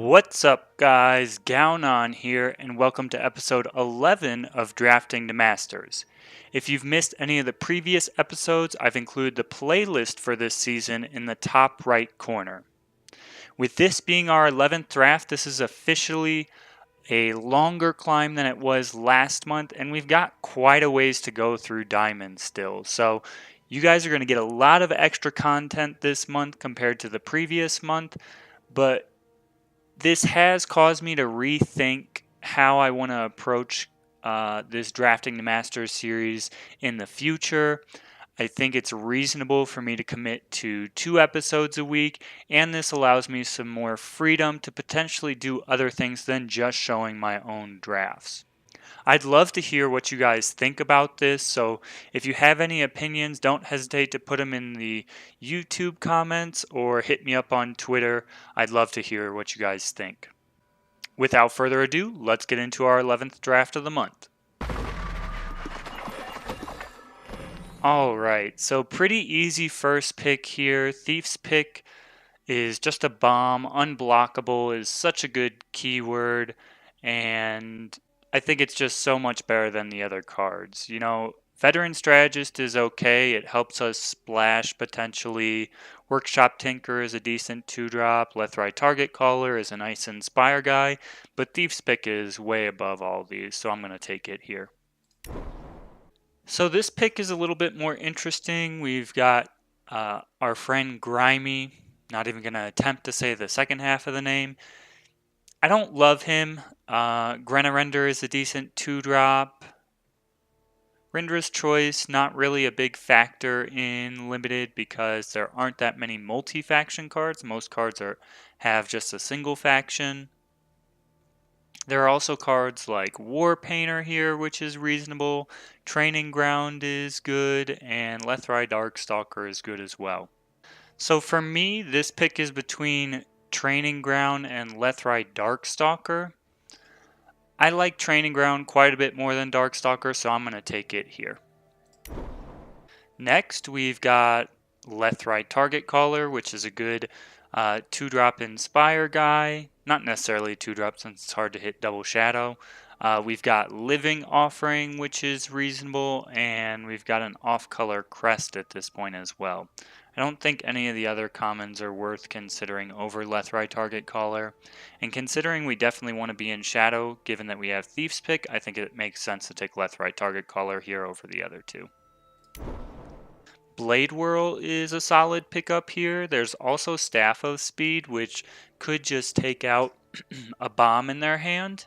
What's up, guys? Gaonan here, and welcome to episode 11 of Drafting to Masters. If you've missed any of the previous episodes, I've included the playlist for this season in the top right corner. With this being our 11th draft, this is officially a longer climb than it was last month, and we've got quite a ways to go through Diamond still. So you guys are going to get a lot of extra content this month compared to the previous month, but this has caused me to rethink how I want to approach this Drafting the Masters series in the future. I think it's reasonable for me to commit to 2 episodes a week, and this allows me some more freedom to potentially do other things than just showing my own drafts. I'd love to hear what you guys think about this, so if you have any opinions, don't hesitate to put them in the YouTube comments or hit me up on Twitter. I'd love to hear what you guys think. Without further ado, let's get into our 11th draft of the month. Alright, so pretty easy first pick here. Thief's Pick is just a bomb. Unblockable is such a good keyword, and I think it's just so much better than the other cards. You know, Veteran Strategist is okay. It helps us splash potentially. Workshop Tinker is a decent 2-drop. Left-Right Target Caller is a nice Inspire guy. But Thief's Pick is way above all these, so I'm going to take it here. So this pick is a little bit more interesting. We've got our friend Grimy. Not even going to attempt to say the second half of the name. I don't love him. Grenarender is a decent 2-drop. Render's Choice, not really a big factor in Limited because there aren't that many multi-faction cards. Most cards have just a single faction. There are also cards like War Painter here, which is reasonable. Training Ground is good, and Lethrai Darkstalker is good as well. So for me, this pick is between Training Ground and Lethrai Darkstalker. I like Training Ground quite a bit more than Darkstalker, so I'm going to take it here. Next, we've got Lethrai Target Caller, which is a good 2-drop Inspire guy. Not necessarily 2-drop since it's hard to hit Double Shadow. We've got Living Offering, which is reasonable, and we've got an off-color Crest at this point as well. I don't think any of the other commons are worth considering over Lethrai Target Caller. And considering we definitely want to be in Shadow, given that we have Thief's Pick, I think it makes sense to take Lethrai Target Caller here over the other two. Blade Whirl is a solid pickup here. There's also Staff of Speed, which could just take out a bomb in their hand.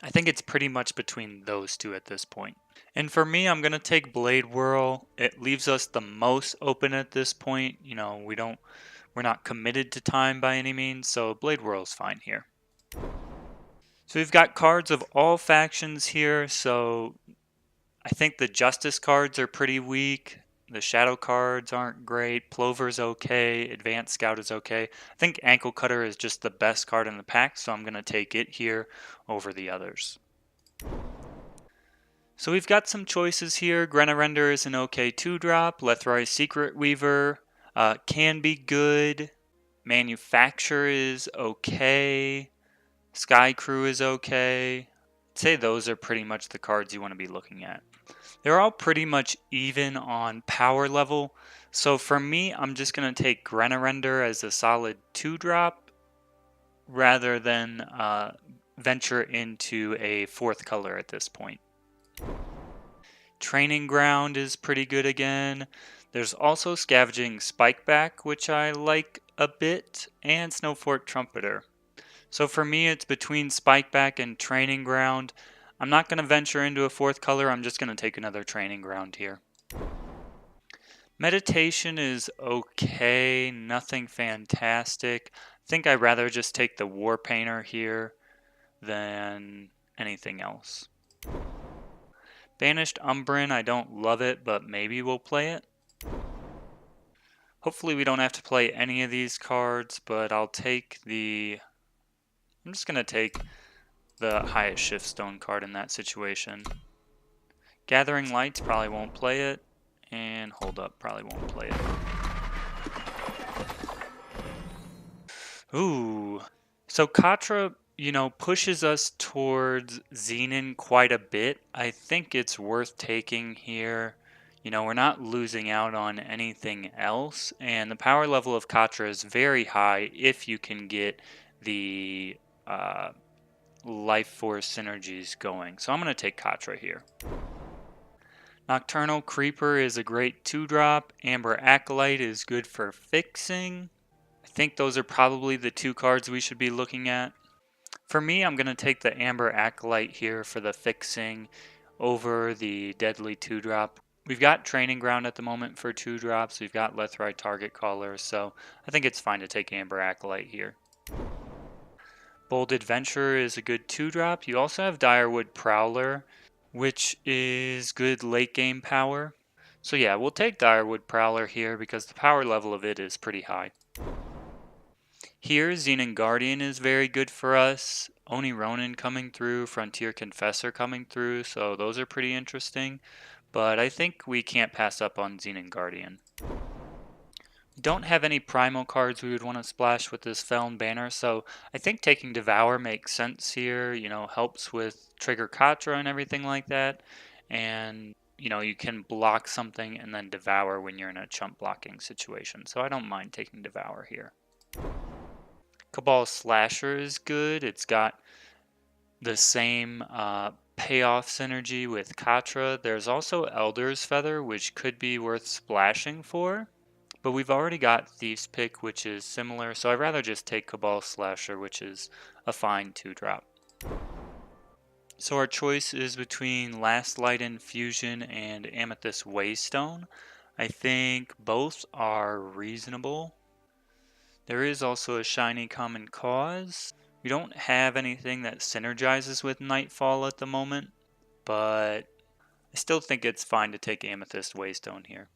I think it's pretty much between those two at this point. And for me, I'm going to take Blade Whirl. It leaves us the most open at this point. You know, we're not committed to time by any means, so Blade Whirl's fine here. So we've got cards of all factions here, so I think the Justice cards are pretty weak. The Shadow cards aren't great. Plover's okay. Advanced Scout is okay. I think Ankle Cutter is just the best card in the pack, so I'm going to take it here over the others. So we've got some choices here. Grenarender is an okay 2-drop. Lethrai Secret Weaver can be good. Manufacture is okay. Sky Crew is okay. I'd say those are pretty much the cards you want to be looking at. They're all pretty much even on power level. So for me, I'm just going to take Grenarender as a solid 2-drop rather than venture into a 4th color at this point. Training Ground is pretty good again. There's also Scavenging Spikeback, which I like a bit, and Snowfort Trumpeter. So for me, it's between Spikeback and Training Ground. I'm not going to venture into a 4th color. I'm just going to take another Training Ground here. Meditation is okay, nothing fantastic. I think I'd rather just take the War Painter here than anything else. Banished Umbran, I don't love it, but maybe we'll play it. Hopefully we don't have to play any of these cards, but I'm just going to take the highest Shiftstone card in that situation. Gathering Lights probably won't play it, and Hold Up probably won't play it. Ooh, So Katra, pushes us towards Xenon quite a bit. I think it's worth taking here. We're not losing out on anything else, and the power level of Katra is very high if you can get the uh, life force synergies going. So I'm going to take Katra here. Nocturnal Creeper is a great 2-drop. Amber Acolyte is good for fixing. I think those are probably the two cards we should be looking at. For me, I'm going to take the Amber Acolyte here for the fixing over the Deadly 2-drop. We've got Training Ground at the moment for 2-drops. We've got Lethrite Target Caller, so I think it's fine to take Amber Acolyte here. Bold Adventurer is a good 2-drop. You also have Direwood Prowler, which is good late game power. So yeah, we'll take Direwood Prowler here because the power level of it is pretty high. Here, Xenon Guardian is very good for us. Oni Ronin coming through, Frontier Confessor coming through, so those are pretty interesting. But I think we can't pass up on Xenon Guardian. We don't have any primal cards we would want to splash with this Felon banner, so I think taking Devour makes sense here, helps with trigger Katra and everything like that. And, you can block something and then Devour when you're in a chump blocking situation, so I don't mind taking Devour here. Cabal Slasher is good. It's got the same payoff synergy with Katra. There's also Elder's Feather, which could be worth splashing for. But we've already got Thief's Pick, which is similar, so I'd rather just take Cabal Slasher, which is a fine 2-drop. So our choice is between Last Light Infusion and Amethyst Waystone. I think both are reasonable. There is also a Shiny Common Cause. We don't have anything that synergizes with Nightfall at the moment, but I still think it's fine to take Amethyst Waystone here.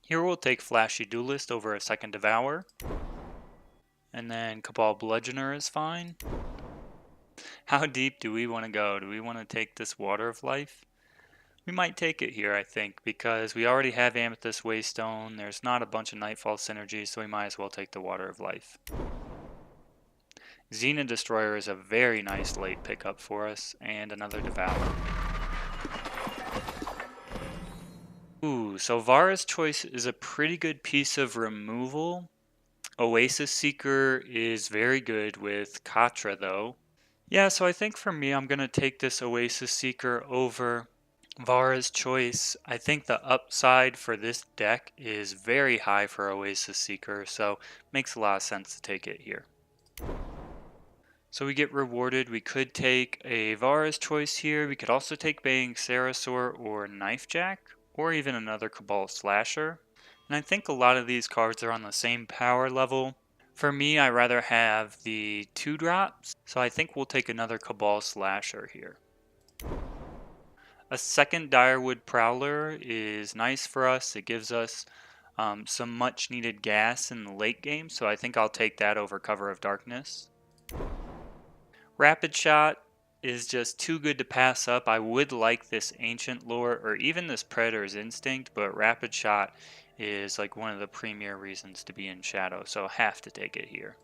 Here we'll take Flashy Duelist over a second Devour. And then Cabal Bludgeoner is fine. How deep do we want to go? Do we want to take this Water of Life? We might take it here, I think, because we already have Amethyst Waystone. There's not a bunch of Nightfall synergy, so we might as well take the Water of Life. Xena Destroyer is a very nice late pickup for us, and another Devour. Ooh, so Vara's Choice is a pretty good piece of removal. Oasis Seeker is very good with Katra, though. Yeah, so I think for me, I'm going to take this Oasis Seeker over Vara's Choice. I think the upside for this deck is very high for Oasis Seeker, so makes a lot of sense to take it here. So we get rewarded. We could take a Vara's Choice here. We could also take Baying Sarasaur or Knifejack, or even another Cabal Slasher. And I think a lot of these cards are on the same power level. For me, I rather have the 2-drops, so I think we'll take another Cabal Slasher here. A second Direwood Prowler is nice for us. It gives us some much needed gas in the late game, so I think I'll take that over Cover of Darkness. Rapid Shot is just too good to pass up. I would like this Ancient Lore or even this Predator's Instinct, but Rapid Shot is like one of the premier reasons to be in Shadow, so I have to take it here.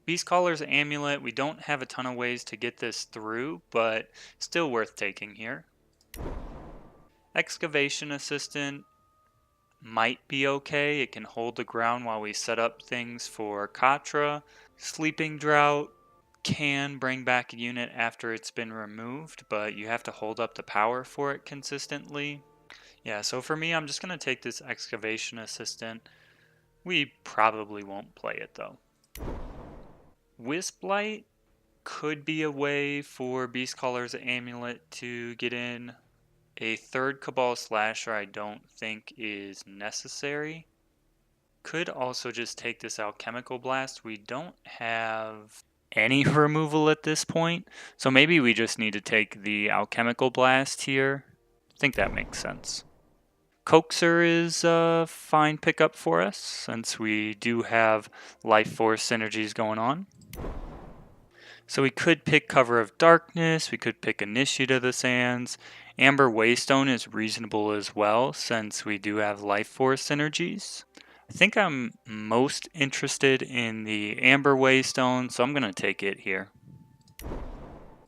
Beastcaller's Amulet, we don't have a ton of ways to get this through, but still worth taking here. Excavation Assistant might be okay. It can hold the ground while we set up things for Katra. Sleeping Drought can bring back a unit after it's been removed, but you have to hold up the power for it consistently. Yeah, so for me, I'm just going to take this Excavation Assistant. We probably won't play it, though. Wisplight could be a way for Beastcaller's Amulet to get in. A third Cabal Slasher I don't think is necessary. Could also just take this Alchemical Blast. We don't have any removal at this point, so maybe we just need to take the Alchemical Blast here. I think that makes sense. Coaxer is a fine pickup for us since we do have Life Force synergies going on. So we could pick Cover of Darkness, we could pick Initiate of the Sands. Amber Waystone is reasonable as well since we do have Life Force synergies. I think I'm most interested in the Amber Waystone, so I'm going to take it here.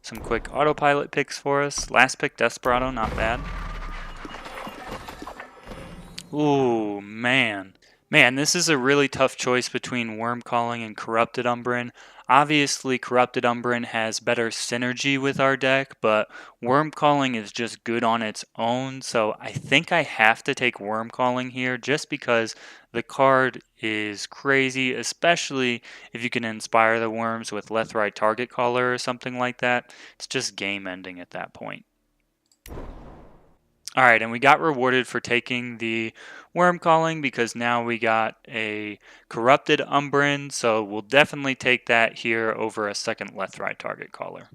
Some quick autopilot picks for us. Last pick, Desperado, not bad. Ooh, man. Man, this is a really tough choice between Worm Calling and Corrupted Umbran. Obviously, Corrupted Umbran has better synergy with our deck, but Worm Calling is just good on its own, so I think I have to take Worm Calling here just because the card is crazy, especially if you can inspire the worms with Left Right Target Caller or something like that. It's just game ending at that point. All right, and we got rewarded for taking the Worm Calling because now we got a Corrupted Umbran, so we'll definitely take that here over a second Left Right Target Caller.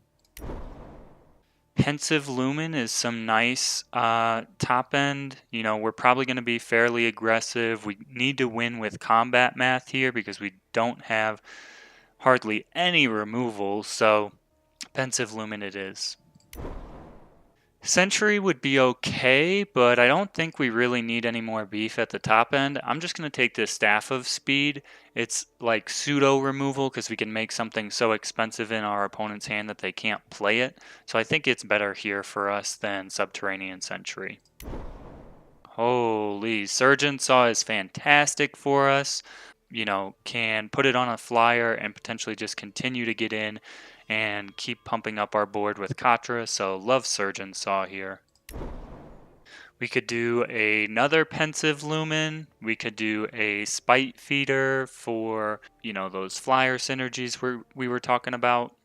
Pensive Lumen is some nice top end. You know, we're probably going to be fairly aggressive. We need to win with combat math here because we don't have hardly any removal, so Pensive Lumen it is. Sentry would be okay, but I don't think we really need any more beef at the top end. I'm just going to take this Staff of Speed. It's like pseudo removal because we can make something so expensive in our opponent's hand that they can't play it. So I think it's better here for us than Subterranean Sentry. Holy, Surgeon Saw is fantastic for us. You know, can put it on a flyer and potentially just continue to get in and keep pumping up our board with Katra, so love Surgeon Saw here. We could do another Pensive Lumen. We could do a Spite Feeder for, you know, those flyer synergies we were talking about.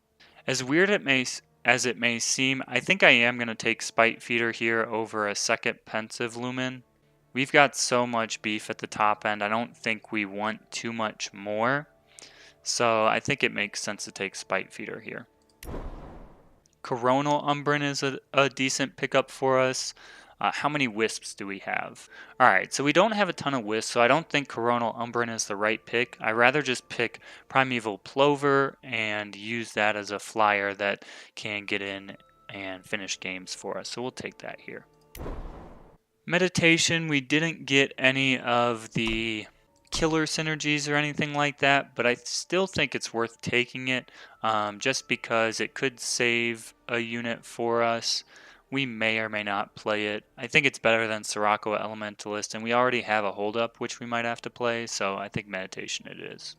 As weird as it may seem, I think I am going to take Spite Feeder here over a second Pensive Lumen. We've got so much beef at the top end, I don't think we want too much more. So I think it makes sense to take Spite Feeder here. Coronal Umbran is a decent pickup for us. How many Wisps do we have? Alright, so we don't have a ton of Wisps, so I don't think Coronal Umbran is the right pick. I'd rather just pick Primeval Plover and use that as a flyer that can get in and finish games for us. So we'll take that here. Meditation, we didn't get any of the killer synergies or anything like that, but I still think it's worth taking it just because it could save a unit for us. We may or may not play it. I think it's better than Sirocco Elementalist, and we already have a holdup which we might have to play, so I think Meditation it is.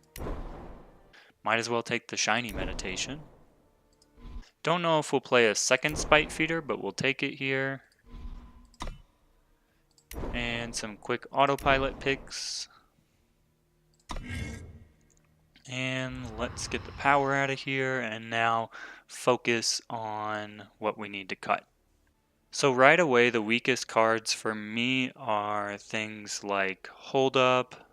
Might as well take the shiny Meditation. Don't know if we'll play a second Spite Feeder, but we'll take it here. And some quick autopilot picks. And let's get the power out of here and now focus on what we need to cut. So right away, the weakest cards for me are things like Hold Up,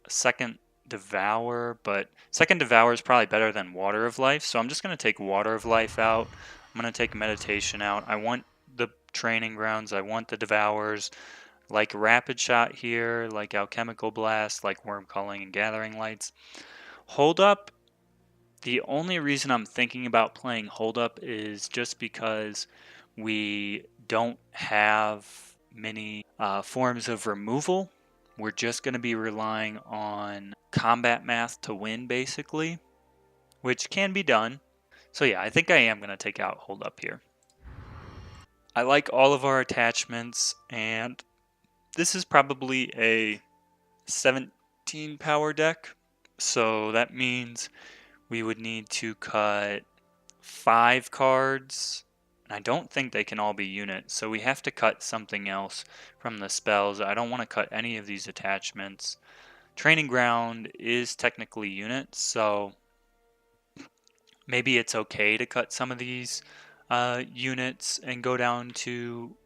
Second Devour, but Second Devour is probably better than Water of Life, so I'm just going to take Water of Life out. I'm going to take Meditation out. I want the Training Grounds, I want the Devours, like Rapid Shot here, like Alchemical Blast, like Worm Calling and Gathering Lights. Hold Up, the only reason I'm thinking about playing Hold Up is just because we don't have many forms of removal. We're just going to be relying on combat math to win, basically, which can be done. So yeah, I think I am going to take out Hold Up here. I like all of our attachments, and this is probably a 17 power deck, so that means we would need to cut 5 cards. I don't think they can all be units, so we have to cut something else from the spells. I don't want to cut any of these attachments. Training Ground is technically units, so maybe it's okay to cut some of these units and go down to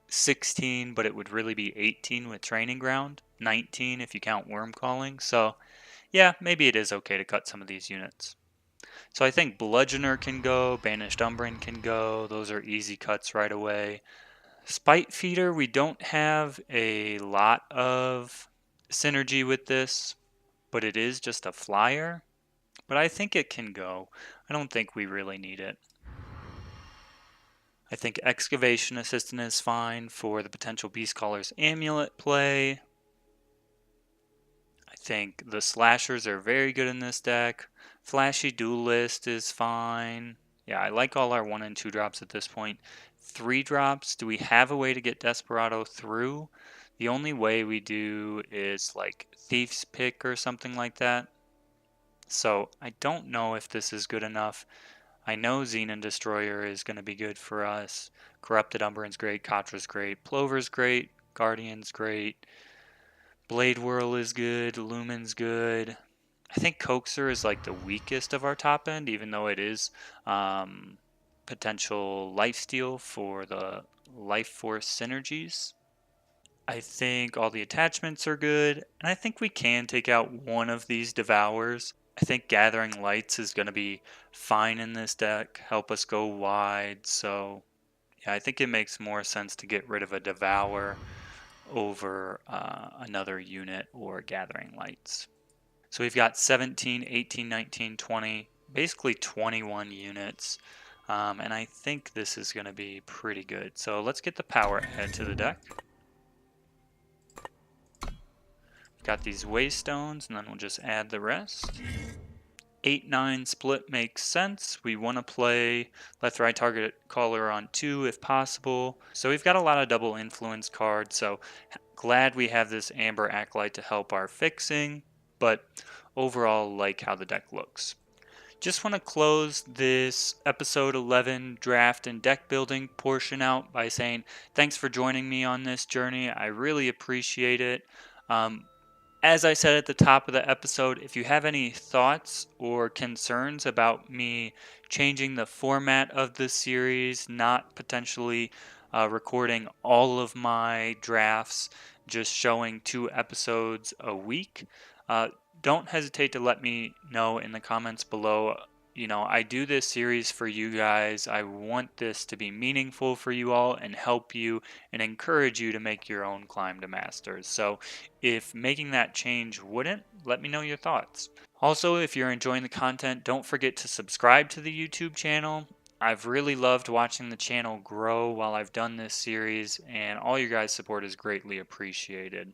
16, but it would really be 18 with Training Ground, 19 if you count Worm Calling. So yeah, maybe it is okay to cut some of these units. So I think Bludgeoner can go, Banished Umbran can go, those are easy cuts right away. Spite Feeder, we don't have a lot of synergy with this, but it is just a flyer. But I think it can go. I don't think we really need it. I think Excavation Assistant is fine for the potential Beast Caller's Amulet play. think the slashers are very good in this deck. Flashy Duelist is fine. Yeah, I like all our 1 and 2 drops at this point. 3 drops, do we have a way to get Desperado through? The only way we do is like Thief's Pick or something like that. So I don't know if this is good enough. I know Xenon Destroyer is going to be good for us. Corrupted Umbran's great, Katra's great, Plover's great, Guardian's great, Blade Whirl is good, Lumen's good. I think Coaxer is like the weakest of our top end, even though it is potential lifesteal for the Life Force synergies. I think all the attachments are good, and I think we can take out one of these Devours. I think Gathering Lights is going to be fine in this deck, help us go wide, so yeah, I think it makes more sense to get rid of a Devour over another unit or Gathering Lights. So we've got 17, 18, 19, 20, basically 21 units, and I think this is going to be pretty good. So let's get the power add to the deck. Got these Waystones, and then we'll just add the rest. 8-9 split makes sense. We want to play left right target caller on 2 if possible. So we've got a lot of double influence cards, so glad we have this Amber Acolyte to help our fixing, but overall like how the deck looks. Just want to close this episode 11 draft and deck building portion out by saying thanks for joining me on this journey. I really appreciate it. As I said at the top of the episode, if you have any thoughts or concerns about me changing the format of this series, not potentially recording all of my drafts, just showing 2 episodes a week, don't hesitate to let me know in the comments below. You know, I do this series for you guys. I want this to be meaningful for you all and help you and encourage you to make your own climb to masters. So if making that change wouldn't, let me know your thoughts. Also, if you're enjoying the content, don't forget to subscribe to the YouTube channel. I've really loved watching the channel grow while I've done this series, and all your guys' support is greatly appreciated.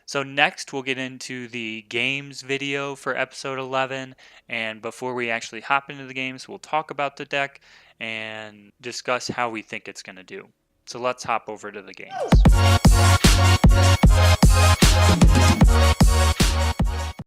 So next we'll get into the games video for episode 11, and before we actually hop into the games, we'll talk about the deck and discuss how we think it's going to do. So let's hop over to the games.